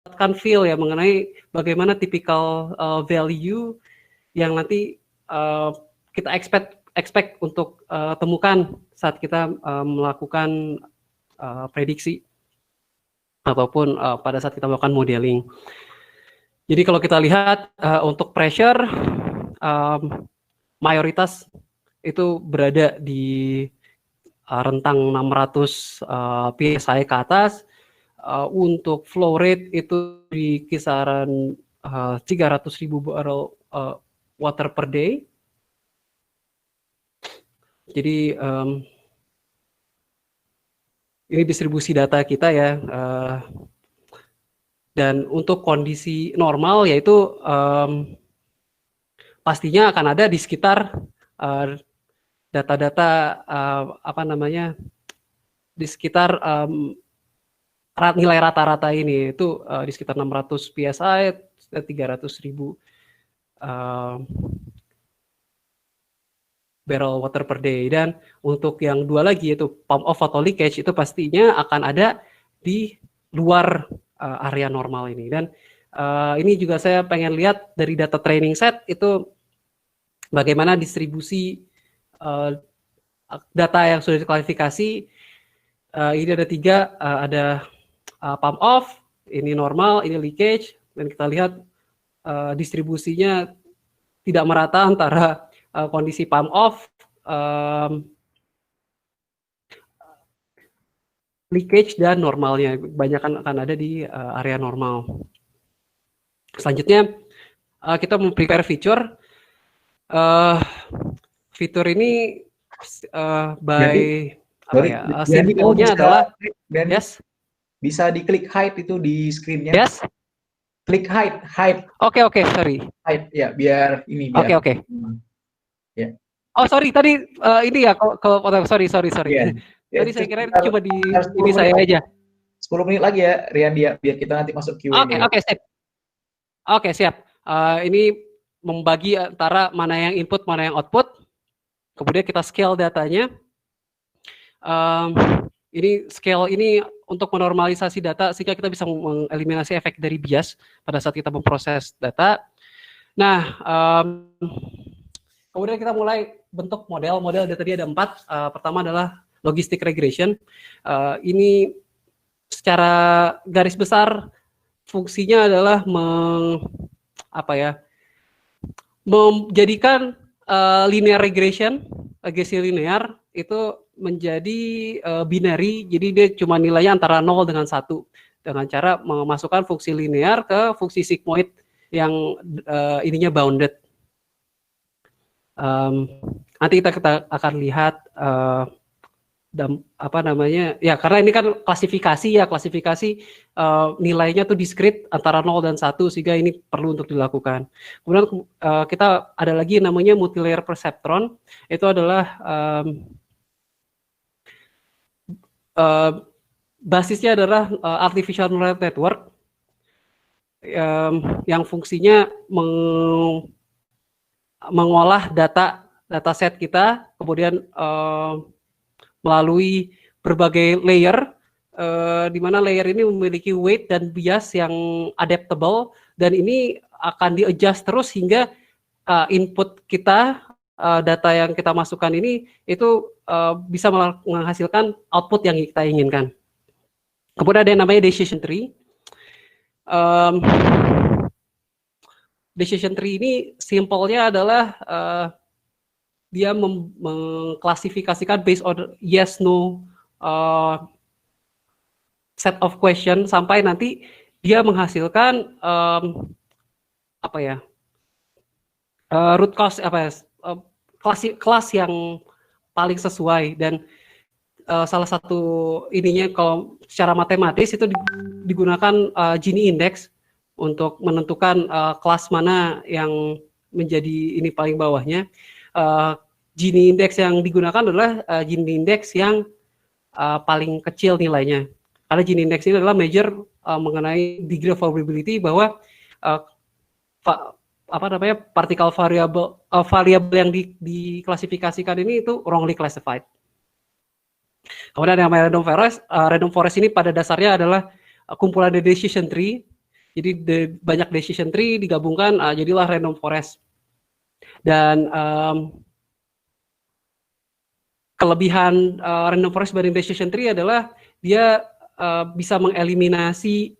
mendapatkan feel ya mengenai bagaimana tipikal value yang nanti kita expect untuk temukan saat kita melakukan prediksi ataupun pada saat kita melakukan modeling. Jadi kalau kita lihat untuk pressure mayoritas itu berada di rentang 600 PSI ke atas. Untuk flow rate itu di kisaran 300.000 barrel water per day. Jadi ini distribusi data kita ya. Dan untuk kondisi normal yaitu pastinya akan ada di sekitar data-data apa namanya di sekitar nilai rata-rata ini itu di sekitar 600 PSI 300.000 barrel water per day. Dan untuk yang dua lagi yaitu pump off atau leakage itu pastinya akan ada di luar area normal ini. Dan ini juga saya pengen lihat dari data training set itu bagaimana distribusi data yang sudah diklasifikasi. Ini ada 3, ada pump off, ini normal, ini leakage, dan kita lihat distribusinya tidak merata antara kondisi pump off, leakage dan normalnya. Banyak akan ada di area normal. Selanjutnya kita prepare feature. Fitur ini by apa ya? Simbolnya adalah yes. Bisa diklik hide itu di screen-nya. Yes. Klik hide. Oke, sorry. Hide ya, biar ini biar. Oke. Ya. Oh, sorry tadi ini ya kalau sorry. Yeah. Tadi saya kira cuma di ini saya aja. 10 menit lagi ya, Rian, biar kita nanti masuk Q&A. Oke, siap. Ini membagi antara mana yang input, mana yang output. Kemudian kita scale datanya. Ini scale ini untuk menormalisasi data sehingga kita bisa mengeliminasi efek dari bias pada saat kita memproses data. Nah, kemudian kita mulai bentuk model. Model tadi ada 4. Pertama adalah logistic regression. Ini secara garis besar fungsinya adalah menjadikan linear regression, regresi linear itu menjadi binary, jadi dia cuma nilainya antara 0 dengan 1 dengan cara memasukkan fungsi linear ke fungsi sigmoid yang ininya bounded. Nanti kita akan lihat ya karena ini kan klasifikasi nilainya tuh discrete antara 0 dan 1 sehingga ini perlu untuk dilakukan. Kemudian kita ada lagi namanya multilayer perceptron, itu adalah basisnya adalah artificial neural network yang fungsinya mengolah data set kita, kemudian melalui berbagai layer, di mana layer ini memiliki weight dan bias yang adaptable, dan ini akan di-adjust terus hingga input kita, data yang kita masukkan ini itu bisa menghasilkan output yang kita inginkan. Kemudian ada yang namanya decision tree. Decision tree ini simpelnya adalah dia mengklasifikasikan based on yes no set of question sampai nanti dia menghasilkan root cause kelas yang paling sesuai. Dan salah satu ininya kalau secara matematis itu digunakan Gini index untuk menentukan kelas mana yang menjadi ini paling bawahnya. Gini index yang digunakan adalah Gini index yang paling kecil nilainya, karena Gini index ini adalah measure mengenai degree of probability bahwa partikel variabel yang diklasifikasikan ini itu wrongly classified. Kemudian yang namanya random forest ini pada dasarnya adalah kumpulan decision tree Jadi banyak decision tree digabungkan, jadilah random forest. Dan kelebihan random forest dibanding decision tree adalah dia bisa mengeliminasi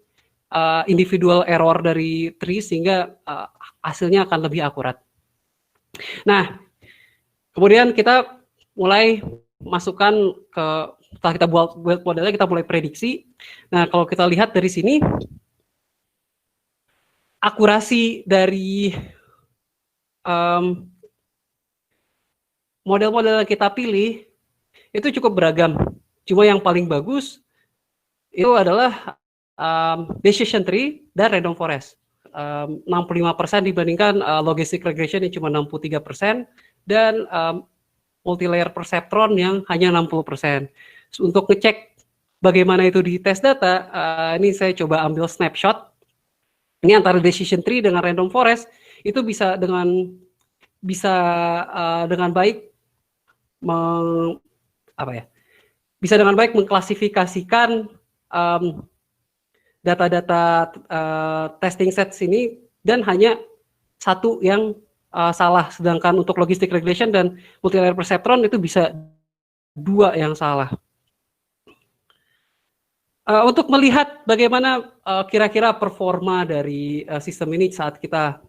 individual error dari tree sehingga hasilnya akan lebih akurat. Nah, kemudian kita mulai masukkan ke, setelah kita buat modelnya, kita mulai prediksi. Nah, kalau kita lihat dari sini, akurasi dari model-model yang kita pilih itu cukup beragam. Cuma yang paling bagus itu adalah decision tree dan random forest. 65% dibandingkan logistic regression yang cuma 63%, dan multilayer perceptron yang hanya 60%. Untuk ngecek bagaimana itu di tes data, ini saya coba ambil snapshot. Ini antara decision tree dengan random forest itu bisa dengan baik bisa dengan baik mengklasifikasikan data-data testing sets ini, dan hanya satu yang salah, sedangkan untuk logistic regression dan multilayer perceptron itu bisa 2 yang salah. Untuk melihat bagaimana kira-kira performa dari sistem ini saat kita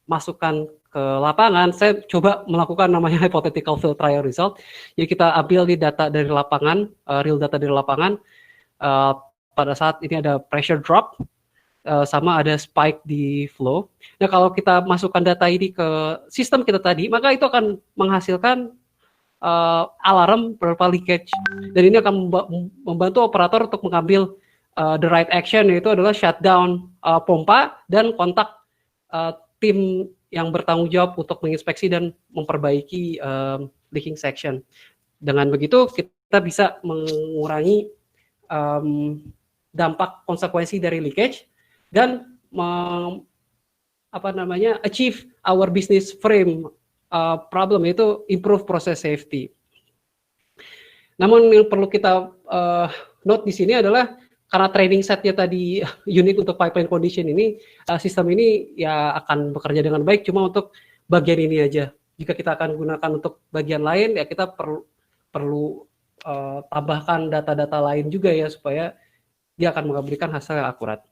masukkan ke lapangan, saya coba melakukan namanya hypothetical field trial result. Jadi kita ambil di data dari lapangan, real data dari lapangan. Pada saat ini ada pressure drop, sama ada spike di flow. Nah, kalau kita masukkan data ini ke sistem kita tadi, maka itu akan menghasilkan alarm berupa leakage, dan ini akan membantu operator untuk mengambil the right action, yaitu adalah shutdown pompa dan kontak tim yang bertanggung jawab untuk menginspeksi dan memperbaiki leaking section. Dengan begitu kita bisa mengurangi dampak konsekuensi dari leakage dan achieve our business frame problem, yaitu improve process safety. Namun yang perlu kita note di sini adalah karena training setnya tadi unik untuk pipeline condition ini, sistem ini ya akan bekerja dengan baik cuma untuk bagian ini aja. Jika kita akan gunakan untuk bagian lain, ya kita perlu tambahkan data-data lain juga ya, supaya dia akan memberikan hasil yang akurat.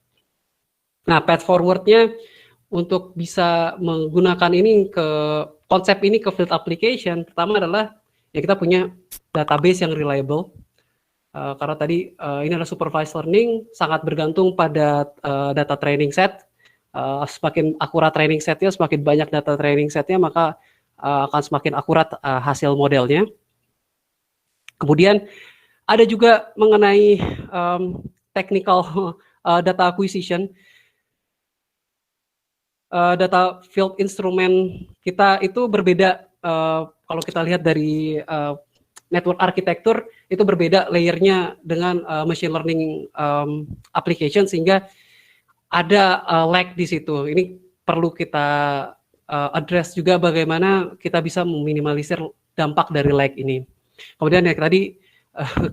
Nah, path forward-nya untuk bisa menggunakan ini konsep ini ke field application, pertama adalah ya kita punya database yang reliable. Karena tadi ini adalah supervised learning, sangat bergantung pada data training set. Semakin akurat training setnya, semakin banyak data training setnya, maka akan semakin akurat hasil modelnya. Kemudian ada juga mengenai technical data acquisition. Data field instrument kita itu berbeda. Kalau kita lihat dari network architecture itu berbeda layernya dengan machine learning application, sehingga ada lag di situ. Ini perlu kita address juga bagaimana kita bisa meminimalisir dampak dari lag ini. Kemudian ya tadi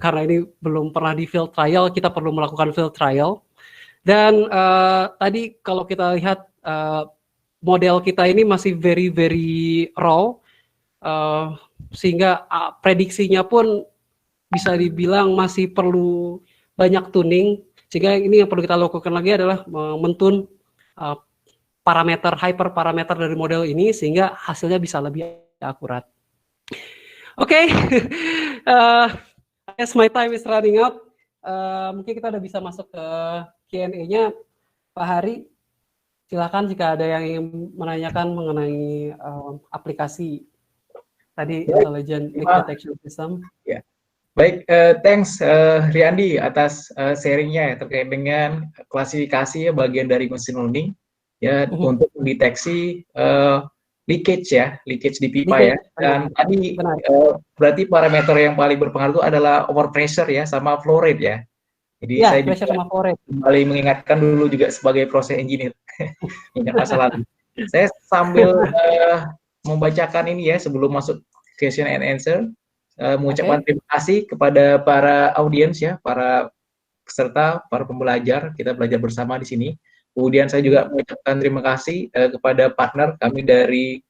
karena ini belum pernah di field trial, kita perlu melakukan field trial. Dan tadi kalau kita lihat model kita ini masih very raw, sehingga prediksinya pun bisa dibilang masih perlu banyak tuning. Sehingga ini yang perlu kita lakukan lagi adalah mentun hyperparameter dari model ini sehingga hasilnya bisa lebih akurat. Oke, as my time is running out, mungkin kita udah bisa masuk ke Q&A-nya. Pak Hari, silakan jika ada yang ingin menanyakan mengenai aplikasi tadi Intelligent Leak Detection System. Ya. Baik, thanks Riyandi atas sharingnya ya, terkait dengan klasifikasi ya, bagian dari machine learning ya untuk mendeteksi leakage di pipa ya. Dan tadi berarti parameter yang paling berpengaruh itu adalah overpressure ya, sama flow rate ya. Jadi ya, saya juga kembali mengingatkan dulu juga sebagai process engineer ingat masa lalu. Saya sambil membacakan ini ya sebelum masuk question and answer, mengucapkan terima kasih kepada para audiens ya, para peserta, para pembelajar, kita belajar bersama di sini. Kemudian saya juga mengucapkan terima kasih kepada partner kami dari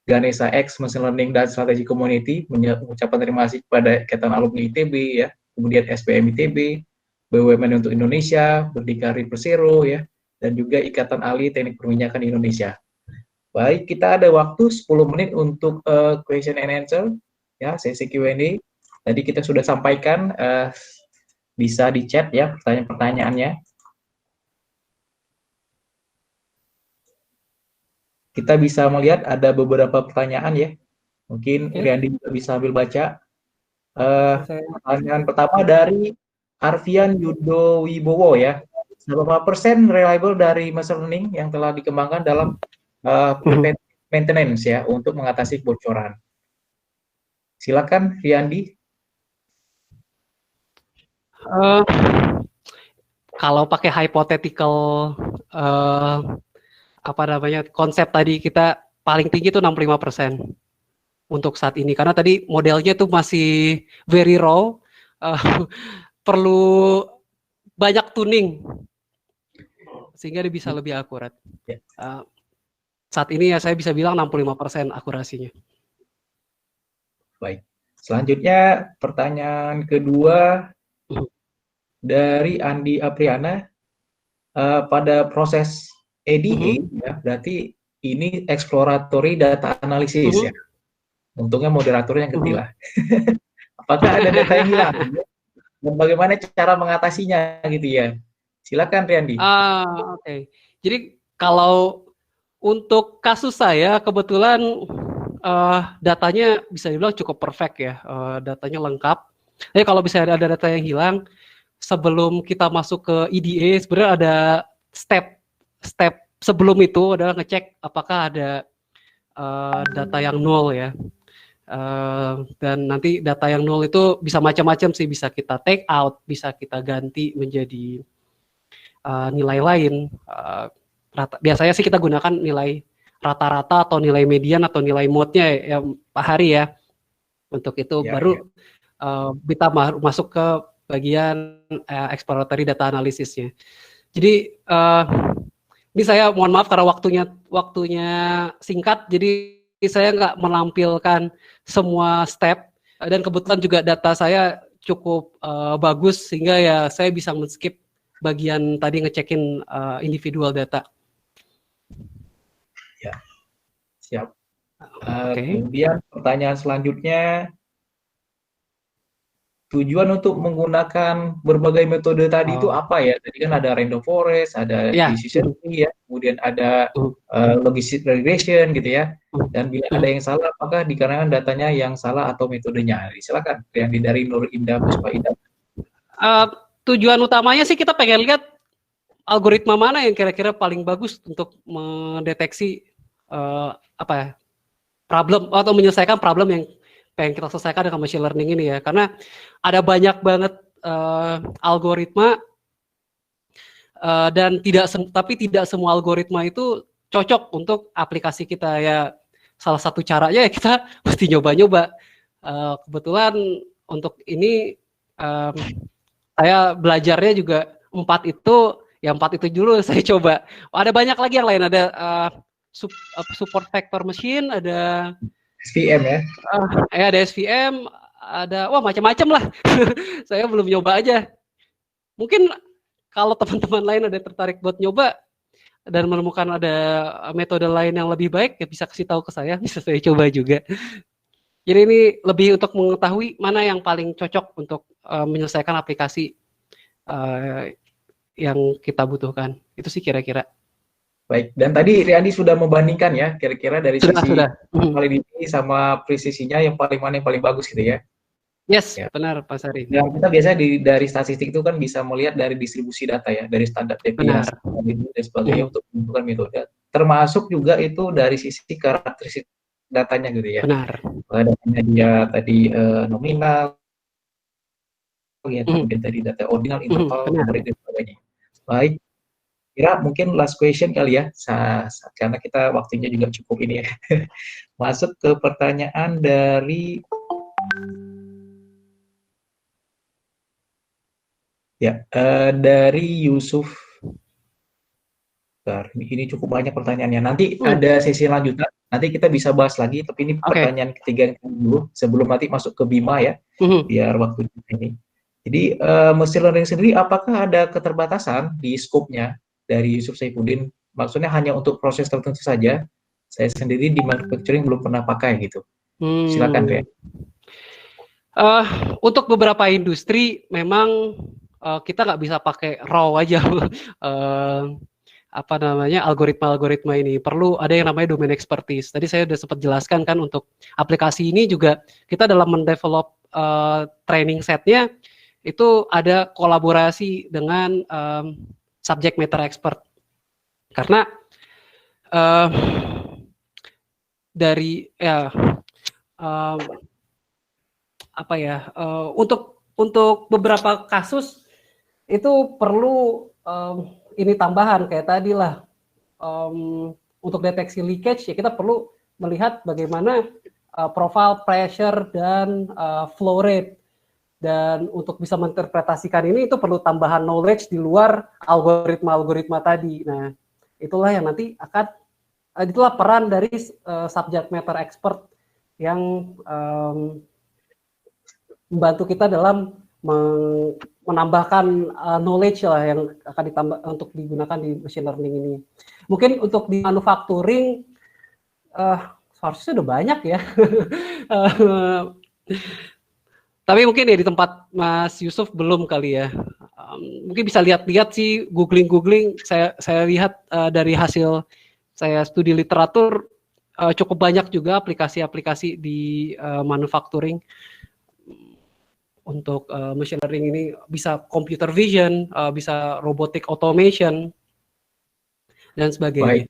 Ganesha X Machine Learning dan Strategy Community, mengucapkan terima kasih kepada Ikatan Alumni ITB, ya, kemudian SBM ITB, BUMN untuk Indonesia, Berdikari Persero, ya, dan juga Ikatan Ahli Teknik Perminyakan Indonesia. Baik, kita ada waktu 10 menit untuk question and answer, ya, sesi Q&A. Tadi kita sudah sampaikan, bisa di chat ya pertanyaan-pertanyaannya. Kita bisa melihat ada beberapa pertanyaan ya. Mungkin Riyandi juga bisa ambil baca. Pertanyaan pertama dari Arfian Yudo Wibowo ya. Berapa persen reliable dari machine learning yang telah dikembangkan dalam preventive maintenance ya untuk mengatasi kebocoran? Silakan Riyandi. Kalau pakai hypothetical konsep tadi, kita paling tinggi itu 65% untuk saat ini, karena tadi modelnya tuh masih very raw, perlu banyak tuning sehingga dia bisa lebih akurat. Saat ini ya saya bisa bilang 65% akurasinya. Baik. Selanjutnya pertanyaan kedua dari Andi Apriana, pada proses EDA ya, berarti ini exploratory data analysis ya. Untungnya moderatornya yang ketilah. Apakah ada data yang hilang? Dan bagaimana cara mengatasinya gitu ya? Silakan Riyandi. Oke. Jadi kalau untuk kasus saya kebetulan datanya bisa dibilang cukup perfect ya, datanya lengkap. Jadi kalau bisa ada data yang hilang, sebelum kita masuk ke EDA sebenarnya ada step sebelum itu adalah ngecek apakah ada data yang nol ya. Dan nanti data yang nol itu bisa macam-macam sih, bisa kita take out, bisa kita ganti menjadi nilai lain. Biasanya sih kita gunakan nilai rata-rata atau nilai median atau nilai mode-nya ya Pak Hari ya. Untuk itu baru kita masuk ke bagian exploratory data analisisnya. Jadi ini saya mohon maaf karena waktunya singkat, jadi saya nggak menampilkan semua step, dan kebetulan juga data saya cukup bagus sehingga ya saya bisa men-skip bagian tadi ngecekin individual data. Ya, siap. Kemudian pertanyaan selanjutnya, tujuan untuk menggunakan berbagai metode tadi itu apa ya? Tadi kan ada random forest, ada decision tree ya, kemudian ada logistic regression gitu ya. Dan bila ada yang salah, apakah dikarenakan datanya yang salah atau metodenya? Silakan yang dari Nur Indah Puspa Indah. Tujuan utamanya sih kita pengen lihat algoritma mana yang kira-kira paling bagus untuk mendeteksi problem atau menyelesaikan problem yang pengen kita selesaikan dengan machine learning ini ya, karena ada banyak banget algoritma dan tapi tidak semua algoritma itu cocok untuk aplikasi kita ya. Salah satu caranya ya kita mesti nyoba-nyoba. Kebetulan untuk ini saya belajarnya juga 4 itu dulu saya coba. Ada banyak lagi yang lain, ada support vector machine, ada SVM ya. Ada SVM, ada macam-macam lah. Saya belum nyoba aja. Mungkin kalau teman-teman lain ada tertarik buat nyoba dan menemukan ada metode lain yang lebih baik, ya bisa kasih tahu ke saya, bisa saya coba juga. Jadi ini lebih untuk mengetahui mana yang paling cocok untuk menyelesaikan aplikasi yang kita butuhkan. Itu sih kira-kira. Baik, dan tadi Riyandi sudah membandingkan ya, kira-kira dari sisi validity sama presisinya yang mana yang paling bagus gitu ya. Yes, ya. Benar Pak Sari. Yang kita biasanya dari statistik itu kan bisa melihat dari distribusi data ya, dari standar deviasi dan sebagainya untuk menentukan metode. Termasuk juga itu dari sisi karakteristik datanya gitu ya. Benar. Datanya dia tadi nominal, ya, kemudian tadi data ordinal, interval, dan sebagainya. Baik. Kira mungkin last question kali ya, karena kita waktunya juga cukup ini ya. Masuk ke pertanyaan dari Ya, dari Yusuf. Bentar, ini cukup banyak pertanyaannya. Nanti ada sesi lanjutan. Nanti kita bisa bahas lagi. Tapi ini pertanyaan ketiga dulu sebelum nanti masuk ke Bima ya, biar waktu ini. Jadi machine learning sendiri, apakah ada keterbatasan di skopnya dari Yusuf Saifuddin? Maksudnya hanya untuk proses tertentu saja. Saya sendiri di manufacturing belum pernah pakai gitu. Silakan Ria. Untuk beberapa industri memang kita nggak bisa pakai raw aja. Apa namanya, algoritma ini perlu ada yang namanya domain expertise. Tadi saya udah sempat jelaskan kan, untuk aplikasi ini juga kita dalam mendevelop training setnya itu ada kolaborasi dengan subject matter expert, karena dari ya apa ya, untuk beberapa kasus itu perlu ini tambahan kayak tadi lah, untuk deteksi leakage ya kita perlu melihat bagaimana profile pressure dan flow rate, dan untuk bisa menginterpretasikan ini itu perlu tambahan knowledge di luar algoritma tadi. Nah, itulah yang nanti itulah peran dari subject matter expert yang membantu kita dalam menambahkan knowledge lah yang akan ditambah untuk digunakan di machine learning ini. Mungkin untuk di manufacturing source udah banyak ya. Tapi mungkin ya di tempat Mas Yusuf belum kali ya. Mungkin bisa lihat-lihat sih, googling. Saya lihat dari hasil saya studi literatur cukup banyak juga aplikasi-aplikasi di manufacturing untuk machine learning ini. Bisa computer vision, bisa robotic automation dan sebagainya.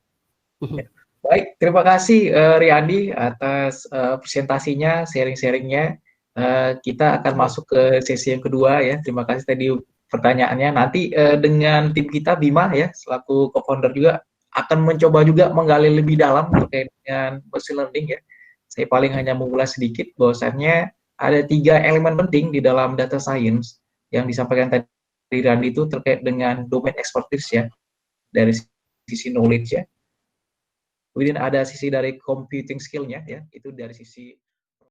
Baik, terima kasih Riyandi atas presentasinya, sharing-sharingnya. Kita akan masuk ke sesi yang kedua ya. Terima kasih tadi pertanyaannya. Nanti dengan tim kita Bima ya, selaku co-founder juga akan mencoba juga menggali lebih dalam terkait dengan machine learning ya. Saya paling hanya mengulas sedikit bahwasannya ada 3 elemen penting di dalam data science yang disampaikan tadi Riyandi itu terkait dengan domain expertise ya, dari sisi knowledge ya. Kemudian ada sisi dari computing skill-nya ya, itu dari sisi